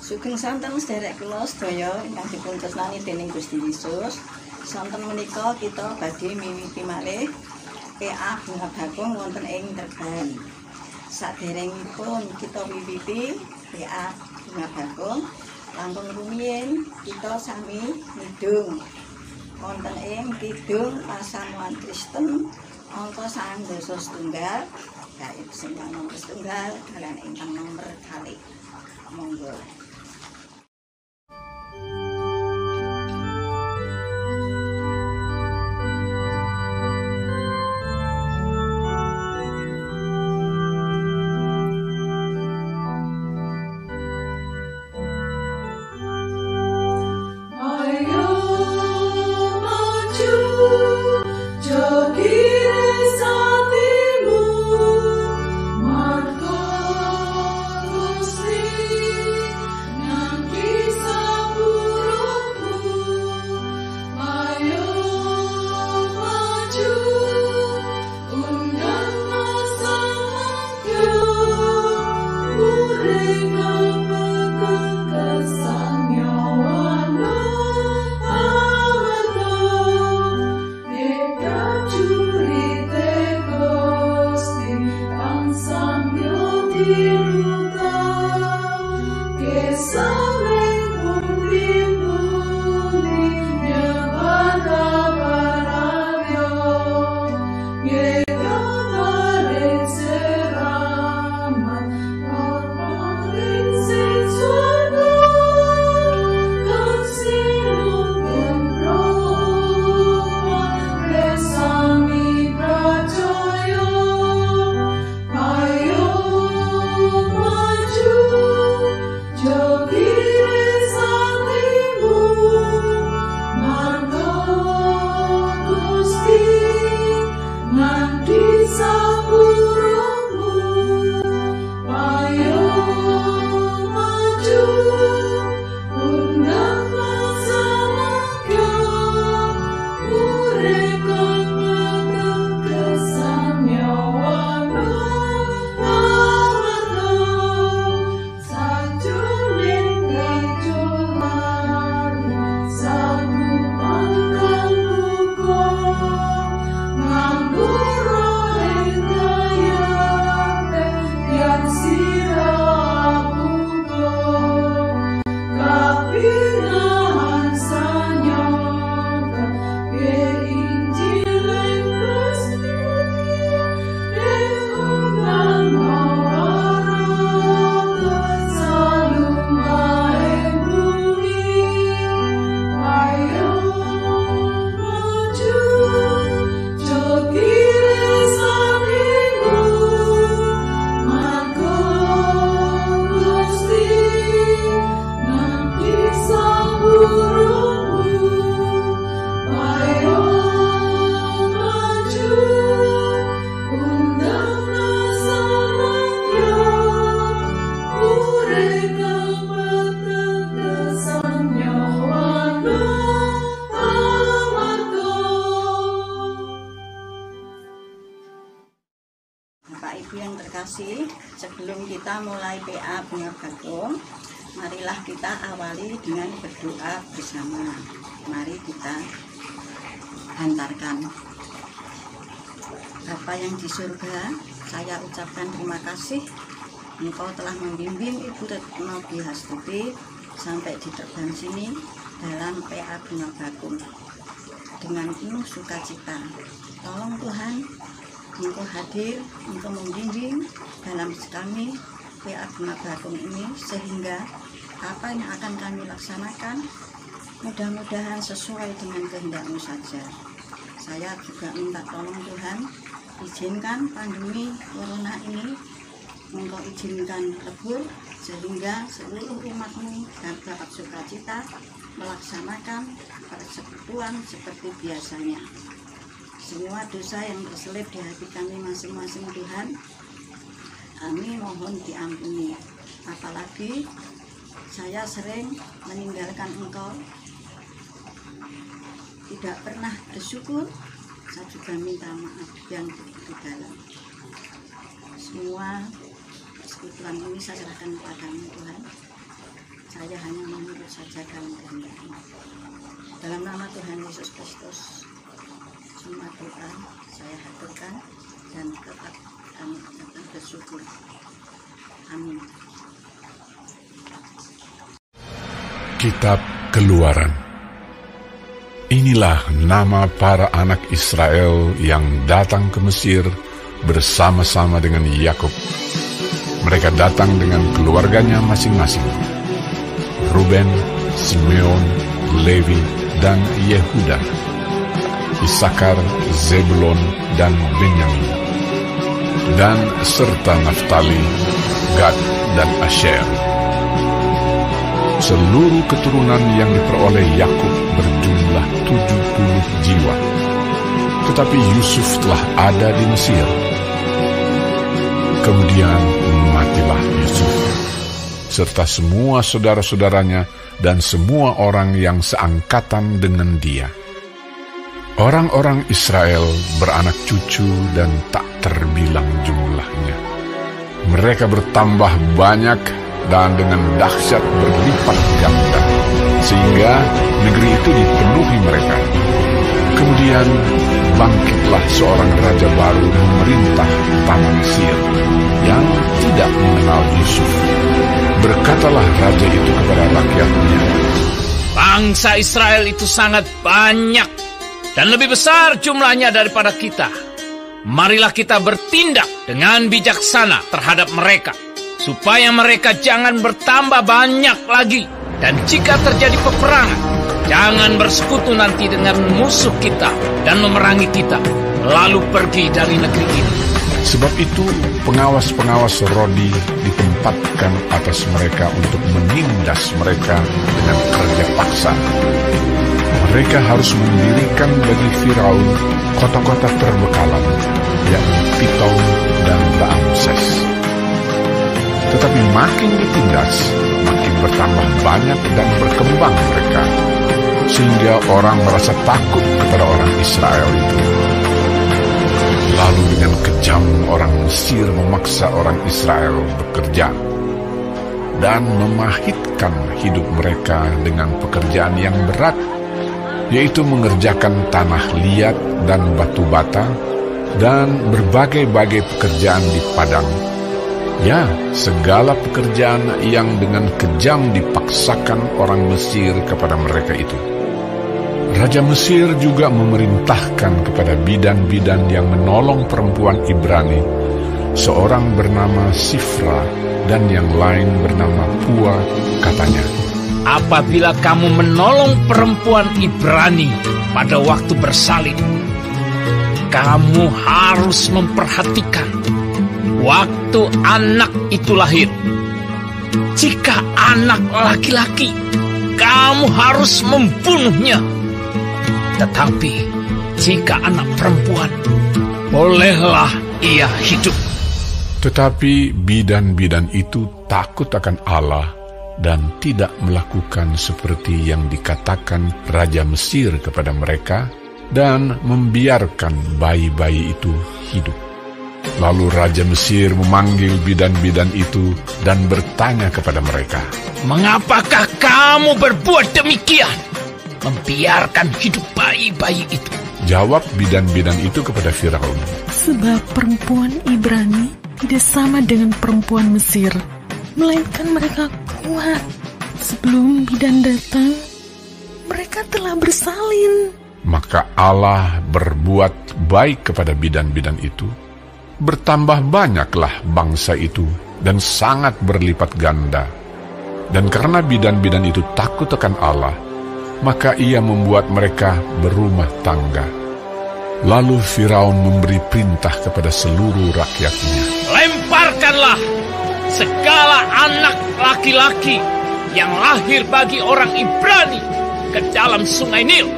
Sugeng santen sederek kula sedaya ingkang dipun tresnani dening Gusti Yesus. Santen menika kita badhe miwiti malih PA Bunga Bakung wonten ing Terban. Saderengipun kita wiwiti PA Bunga Bakung, langkung rumiyin kita sami ngidung wonten ing Kidung Pasamuan Kristen angka 9setunggal gaib sing nomor setunggal kaliyan ingkang nomor kalih. Monggo. Sebelum kita mulai PA Bunga Bakung, marilah kita awali dengan berdoa bersama. Mari kita hantarkan. Bapa yang di surga, saya ucapkan terima kasih Engkau telah membimbing Ibu Retno Bihastuti sampai di Terban sini dalam PA Bunga Bakung dengan penuh sukacita. Tolong Tuhan, Engkau hadir, Engkau membimbing dalam kami PA Bunga Bakung ini, sehingga apa yang akan kami laksanakan mudah-mudahan sesuai dengan kehendak-Mu saja. Saya juga minta tolong Tuhan, izinkan pandemi corona ini Engkau izinkan lebur, sehingga seluruh umat-Mu dapat sukacita melaksanakan persekutuan seperti biasanya. Semua dosa yang terselip di hati kami masing-masing Tuhan, kami mohon diampuni. Apalagi saya sering meninggalkan Engkau, tidak pernah bersyukur. Saya juga minta maaf yang begitu dalam. Semua persekutuan ini saya serahkan kepada-Mu Tuhan. Saya hanya menurut saja kehendak. Dalam nama Tuhan Yesus Kristus, semua doa saya haturkan dan tetap kami ucapkan bersyukur. Amin. Kitab Keluaran. Inilah nama para anak Israel yang datang ke Mesir bersama-sama dengan Yakub. Mereka datang dengan keluarganya masing-masing. Ruben, Simeon, Levi, dan Yehuda. Isakar, Zebulon, dan Benyamin. Dan serta Naftali, Gad, dan Asher. Seluruh keturunan yang diperoleh Yakub berjumlah 70 jiwa. Tetapi Yusuf telah ada di Mesir. Kemudian matilah Yusuf, serta semua saudara-saudaranya dan semua orang yang seangkatan dengan dia. Orang-orang Israel beranak cucu dan tak terbilang jumlahnya. Mereka bertambah banyak dan dengan dahsyat berlipat ganda, sehingga negeri itu dipenuhi mereka. Kemudian bangkitlah seorang raja baru memerintah tanah Mesir yang tidak mengenal Yusuf. Berkatalah raja itu kepada rakyatnya, bangsa Israel itu sangat banyak dan lebih besar jumlahnya daripada kita. Marilah kita bertindak dengan bijaksana terhadap mereka, supaya mereka jangan bertambah banyak lagi. Dan jika terjadi peperangan, jangan bersekutu nanti dengan musuh kita dan memerangi kita, lalu pergi dari negeri ini. Sebab itu pengawas-pengawas Rodi ditempatkan atas mereka untuk menindas mereka dengan kerja paksa. Mereka harus mendirikan bagi Firaun kota-kota terbekalan, yakni Pitom dan Ramses. Tetapi makin ditindas, makin bertambah banyak dan berkembang mereka, sehingga orang merasa takut kepada orang Israel itu. Lalu dengan kejam orang Mesir memaksa orang Israel bekerja dan memahitkan hidup mereka dengan pekerjaan yang berat, yaitu mengerjakan tanah liat dan batu bata dan berbagai-bagai pekerjaan di padang. Ya, segala pekerjaan yang dengan kejam dipaksakan orang Mesir kepada mereka itu. Raja Mesir juga memerintahkan kepada bidan-bidan yang menolong perempuan Ibrani, seorang bernama Sifra dan yang lain bernama Pua, katanya, apabila kamu menolong perempuan Ibrani pada waktu bersalin, kamu harus memperhatikan waktu anak itu lahir. Jika anak laki-laki, kamu harus membunuhnya. Tetapi jika anak perempuan, bolehlah ia hidup. Tetapi bidan-bidan itu takut akan Allah dan tidak melakukan seperti yang dikatakan Raja Mesir kepada mereka dan membiarkan bayi-bayi itu hidup. Lalu Raja Mesir memanggil bidan-bidan itu dan bertanya kepada mereka, mengapakah kamu berbuat demikian? Membiarkan hidup bayi-bayi itu. Jawab bidan-bidan itu kepada Firaun, sebab perempuan Ibrani tidak sama dengan perempuan Mesir, melainkan mereka kuat. Sebelum bidan datang, mereka telah bersalin. Maka Allah berbuat baik kepada bidan-bidan itu. Bertambah banyaklah bangsa itu dan sangat berlipat ganda. Dan karena bidan-bidan itu takut akan Allah, maka ia membuat mereka berumah tangga. Lalu Firaun memberi perintah kepada seluruh rakyatnya, lemparkanlah segala anak laki-laki yang lahir bagi orang Ibrani ke dalam sungai Nil.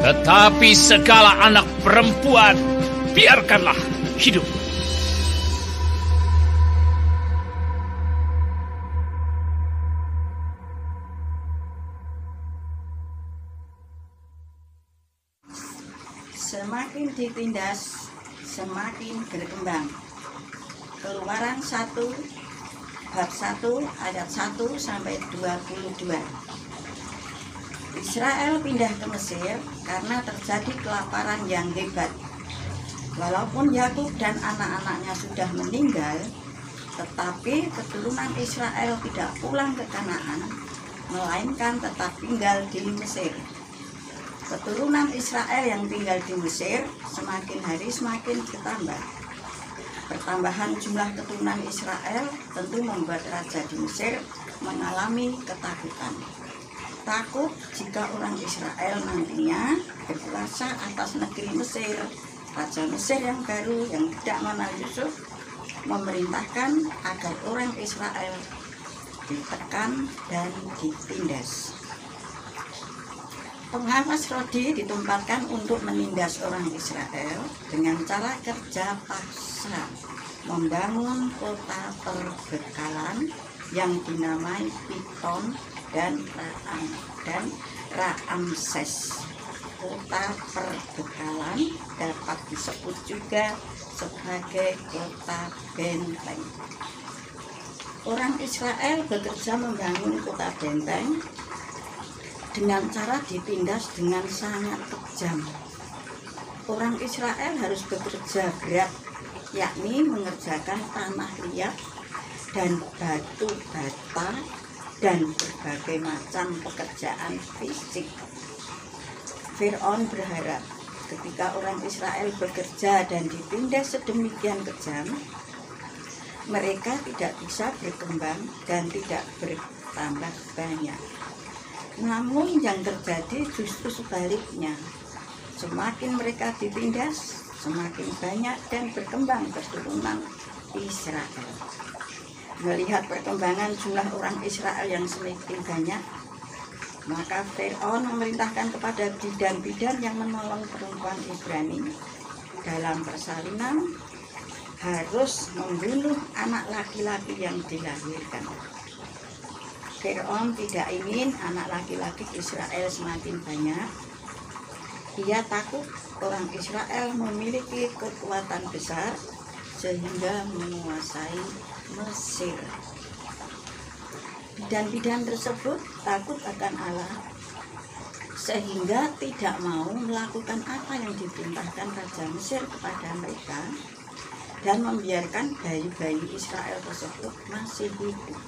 Tetapi segala anak perempuan biarkanlah hidup. Semakin ditindas, semakin berkembang. Keluaran 1 bab 1 ayat 1 sampai 22. Israel pindah ke Mesir karena terjadi kelaparan yang hebat. Walaupun Yakub dan anak-anaknya sudah meninggal, tetapi keturunan Israel tidak pulang ke Kanaan, melainkan tetap tinggal di Mesir. Keturunan Israel yang tinggal di Mesir semakin hari semakin bertambah. Pertambahan jumlah keturunan Israel tentu membuat raja di Mesir mengalami ketakutan. Takut jika orang Israel nantinya berkuasa atas negeri Mesir. Raja Mesir yang baru yang tidak mengenal Yusuf memerintahkan agar orang Israel ditekan dan ditindas. Pengawas Rodi ditempatkan untuk menindas orang Israel dengan cara kerja paksa, membangun kota perbekalan yang dinamai Piton dan Raamses. Kota perbekalan dapat disebut juga sebagai kota benteng. Orang Israel bekerja membangun kota benteng dengan cara ditindas dengan sangat kejam. Orang Israel harus bekerja berat, yakni mengerjakan tanah liat dan batu bata dan berbagai macam pekerjaan fisik. Fir'aun berharap ketika orang Israel bekerja dan ditindas sedemikian kejam, mereka tidak bisa berkembang dan tidak bertambah banyak. Namun yang terjadi justru sebaliknya. Semakin mereka ditindas, semakin banyak dan berkembang keturunan Israel. Melihat perkembangan jumlah orang Israel yang semakin banyak, maka Fir'aun memerintahkan kepada bidan-bidan yang menolong perempuan Ibrani dalam persalinan harus membunuh anak laki-laki yang dilahirkan. Fir'aun tidak ingin anak laki-laki Israel semakin banyak. Ia takut orang Israel memiliki kekuatan besar sehingga menguasai Mesir. Bidan-bidan tersebut takut akan Allah sehingga tidak mau melakukan apa yang diperintahkan Raja Mesir kepada mereka dan membiarkan bayi-bayi Israel tersebut masih hidup.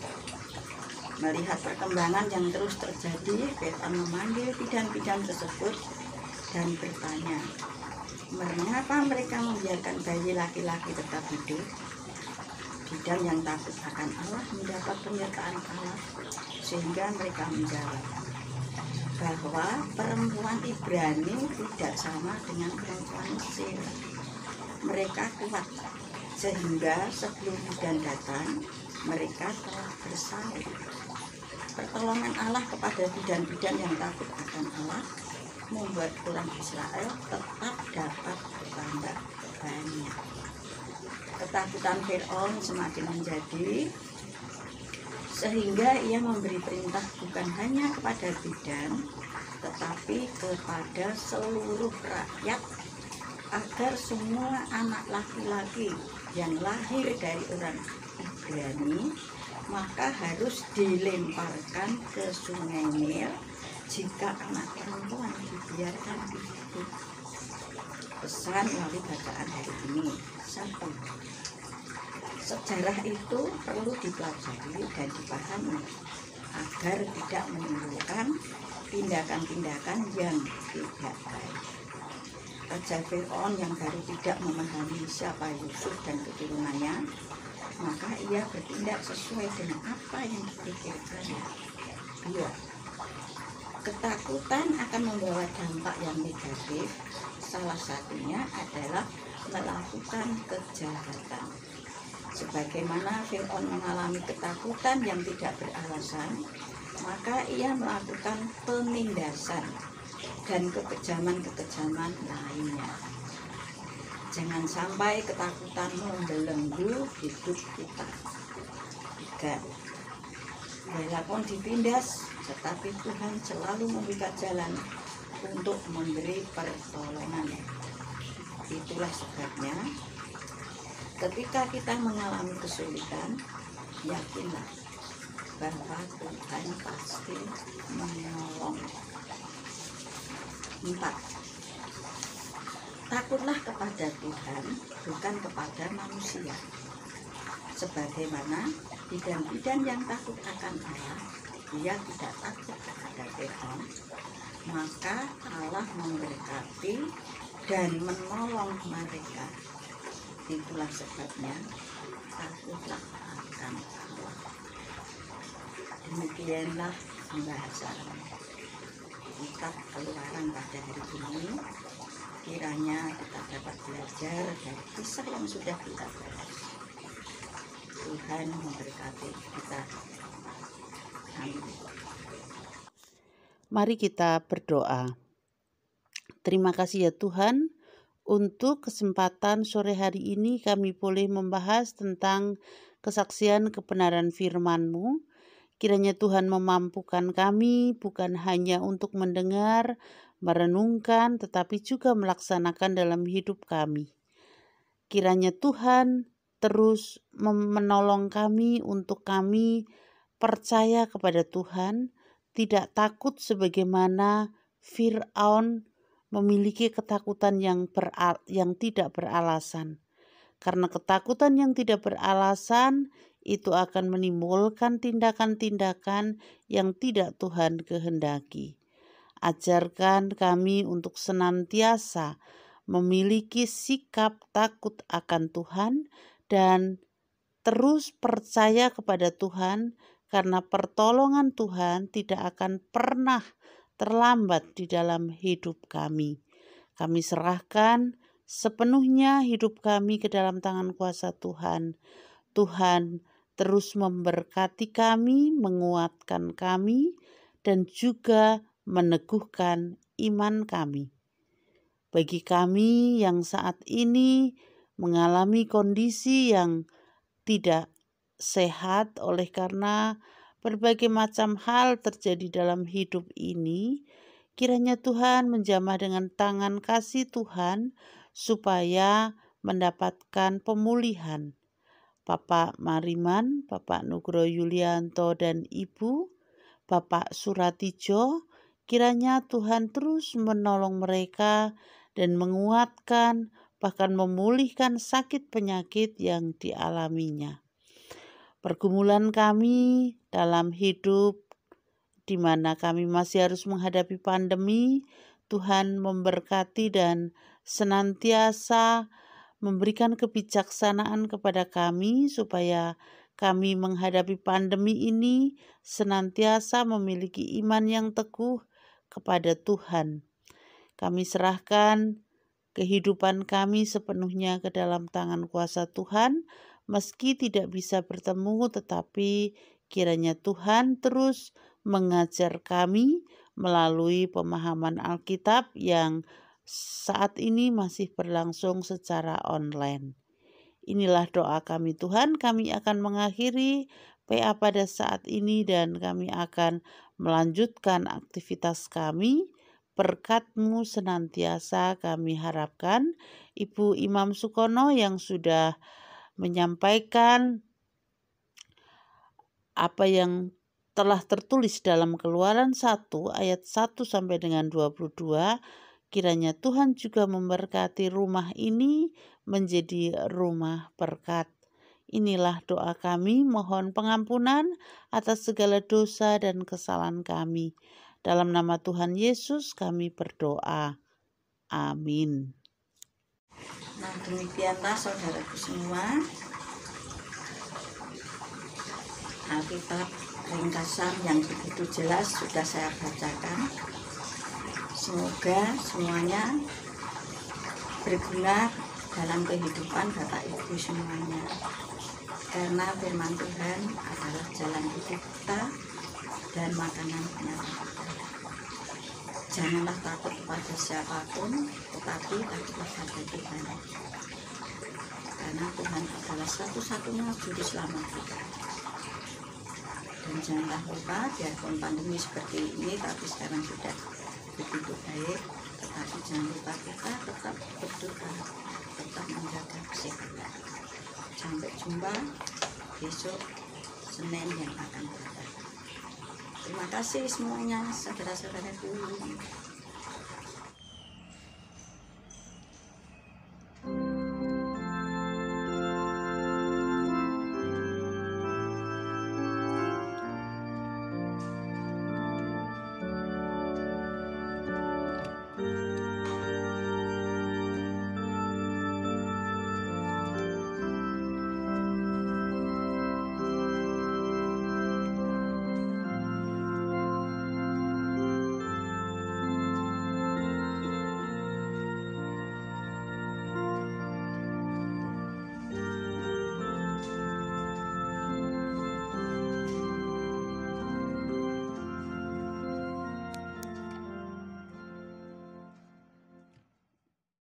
Melihat perkembangan yang terus terjadi, Fir'aun memanggil bidan-bidan tersebut dan bertanya, mengapa mereka membiarkan bayi laki-laki tetap hidup? Bidan yang takut akan Allah mendapat penyertaan Allah sehingga mereka menjawab bahwa perempuan Ibrani tidak sama dengan perempuan Mesir. Mereka kuat sehingga sebelum bidan datang mereka telah bersalin. Pertolongan Allah kepada bidan-bidan yang takut akan Allah membuat orang Israel tetap dapat bertambah banyak. Ketakutan Fir'aun semakin menjadi sehingga ia memberi perintah bukan hanya kepada bidan tetapi kepada seluruh rakyat agar semua anak laki-laki yang lahir dari orang Ibrani maka harus dilemparkan ke sungai Nil jika anak perempuan dibiarkan hidup. Pesan melalui bacaan hari ini. 1. Sejarah itu perlu dipelajari dan dipahami agar tidak menimbulkan tindakan-tindakan yang tidak baik. Raja Fir'aun yang baru tidak memahami siapa Yusuf dan keturunannya, maka ia bertindak sesuai dengan apa yang dipikirkannya. 2. Ketakutan akan membawa dampak yang negatif. Salah satunya adalah melakukan kejahatan. Sebagaimana Fir'aun mengalami ketakutan yang tidak beralasan, maka ia melakukan penindasan dan kekejaman-kekejaman lainnya. Jangan sampai ketakutan membelenggu hidup kita. 3. Walaupun ditindas, tetapi Tuhan selalu membuka jalan untuk memberi pertolongan. Itulah sebabnya ketika kita mengalami kesulitan, yakinlah bahwa Tuhan pasti menolong. 4. Takutlah kepada Tuhan, bukan kepada manusia. Sebagaimana bidan-bidan yang takut akan Allah, dia tidak takut kepada Tuhan, maka Allah memberkati dan menolong mereka. Itulah sebabnya takutlah akan Allah. Demikianlah pembahasan kitab Keluaran pada hari ini. Kiranya kita dapat belajar dari kisah yang sudah kita bahas. Tuhan memberkati kita. Amin. Mari kita berdoa. Terima kasih ya Tuhan, untuk kesempatan sore hari ini kami boleh membahas tentang kesaksian kebenaran firman-Mu. Kiranya Tuhan memampukan kami bukan hanya untuk mendengar, merenungkan, tetapi juga melaksanakan dalam hidup kami. Kiranya Tuhan terus menolong kami untuk kami percaya kepada Tuhan, tidak takut sebagaimana Fir'aun memiliki ketakutan yang tidak beralasan. Karena ketakutan yang tidak beralasan itu akan menimbulkan tindakan-tindakan yang tidak Tuhan kehendaki. Ajarkan kami untuk senantiasa memiliki sikap takut akan Tuhan dan terus percaya kepada Tuhan, karena pertolongan Tuhan tidak akan pernah terlambat di dalam hidup kami. Kami serahkan sepenuhnya hidup kami ke dalam tangan kuasa Tuhan. Tuhan terus memberkati kami, menguatkan kami, dan juga meneguhkan iman kami. Bagi kami yang saat ini mengalami kondisi yang tidak sehat oleh karena berbagai macam hal terjadi dalam hidup ini, kiranya Tuhan menjamah dengan tangan kasih Tuhan supaya mendapatkan pemulihan. Bapak Mariman, Bapak Nugroho Yulianto dan Ibu, Bapak Suratijo, kiranya Tuhan terus menolong mereka dan menguatkan, bahkan memulihkan sakit penyakit yang dialaminya. Pergumulan kami dalam hidup di mana kami masih harus menghadapi pandemi, Tuhan memberkati dan senantiasa memberikan kebijaksanaan kepada kami supaya kami menghadapi pandemi ini senantiasa memiliki iman yang teguh kepada Tuhan. Kami serahkan kehidupan kami sepenuhnya ke dalam tangan kuasa Tuhan, meski tidak bisa bertemu, tetapi kiranya Tuhan terus mengajar kami melalui pemahaman Alkitab yang saat ini masih berlangsung secara online. Inilah doa kami Tuhan, kami akan mengakhiri PA pada saat ini dan kami akan melanjutkan aktivitas kami. Berkat-Mu senantiasa kami harapkan. Ibu Imam Sukono yang sudah menyampaikan apa yang telah tertulis dalam Keluaran 1 ayat 1 sampai dengan 22, kiranya Tuhan juga memberkati rumah ini menjadi rumah berkat. Inilah doa kami, mohon pengampunan atas segala dosa dan kesalahan kami. Dalam nama Tuhan Yesus kami berdoa. Amin. Nah, demikianlah saudaraku semua, Alkitab ringkasan yang begitu jelas sudah saya bacakan. Semoga semuanya berguna dalam kehidupan Bapak Ibu semuanya. Karena firman Tuhan adalah jalan hidup kita dan makanan penyata kita. Janganlah takut kepada siapapun, tetapi takutlah pada Tuhan. Karena Tuhan adalah satu-satunya juru selamat kita. Dan janganlah lupa, biarpun pandemi seperti ini, tapi sekarang sudah begitu baik, tetapi jangan lupa kita tetap berdoa, tetap menjaga kesehatan. Sampai jumpa besok Senin yang akan datang. Terima kasih semuanya, saudara-saudaraku.